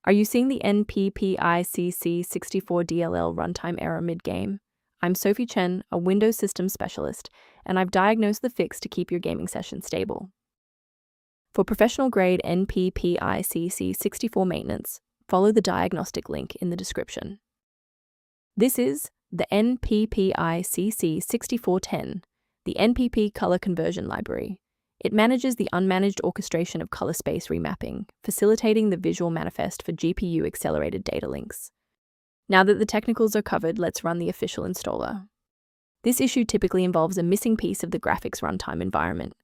Are you seeing the NPP-ICC64 DLL runtime error mid-game? I'm Sophie Chen, a Windows Systems Specialist, and I've diagnosed the fix to keep your gaming session stable. For professional-grade NPP-ICC64 maintenance, follow the diagnostic link in the description. This is the NPP-ICC6410, the NPP Color Conversion Library. It manages the unmanaged orchestration of color space remapping, facilitating the visual manifest for GPU-accelerated data links. Now that the technicals are covered, let's run the official installer. This issue typically involves a missing piece of the graphics runtime environment.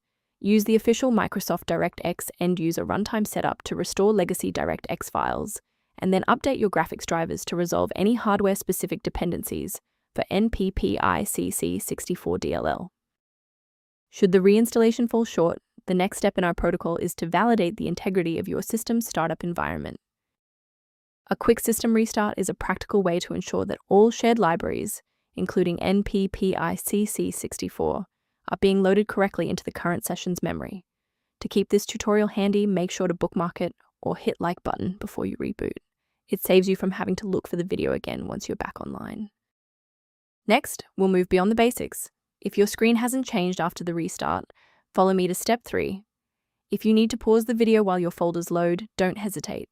Use the official Microsoft DirectX end-user runtime setup to restore legacy DirectX files, and then update your graphics drivers to resolve any hardware-specific dependencies for NPP-ICC64 DLL. Should the reinstallation fall short, the next step in our protocol is to validate the integrity of your system's startup environment. A quick system restart is a practical way to ensure that all shared libraries, including NPP-ICC64, are being loaded correctly into the current session's memory. To keep this tutorial handy, make sure to bookmark it or hit like button before you reboot. It saves you from having to look for the video again once you're back online. Next, we'll move beyond the basics. If your screen hasn't changed after the restart, follow me to step 3. If you need to pause the video while your folders load, don't hesitate.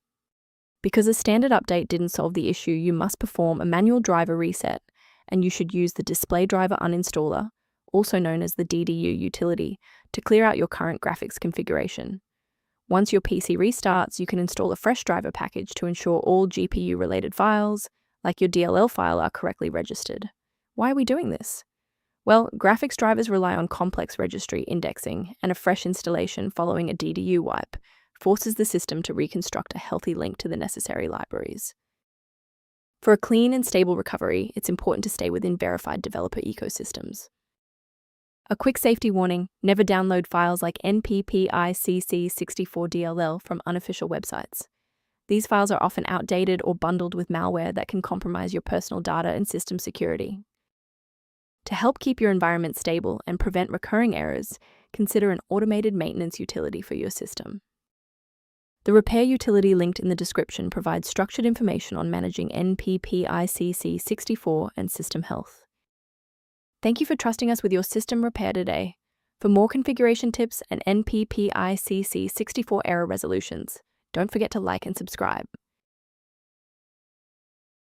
Because a standard update didn't solve the issue, you must perform a manual driver reset, and you should use the Display Driver Uninstaller, also known as the DDU utility, to clear out your current graphics configuration. Once your PC restarts, you can install a fresh driver package to ensure all GPU-related files, like your DLL file, are correctly registered. Why are we doing this? Well, graphics drivers rely on complex registry indexing, and a fresh installation following a DDU wipe forces the system to reconstruct a healthy link to the necessary libraries. For a clean and stable recovery, it's important to stay within verified developer ecosystems. A quick safety warning: never download files like NPP-ICC64 DLL from unofficial websites. These files are often outdated or bundled with malware that can compromise your personal data and system security. To help keep your environment stable and prevent recurring errors, consider an automated maintenance utility for your system. The repair utility linked in the description provides structured information on managing NPP-ICC64 and system health. Thank you for trusting us with your system repair today. For more configuration tips and NPP-ICC64 error resolutions, don't forget to like and subscribe.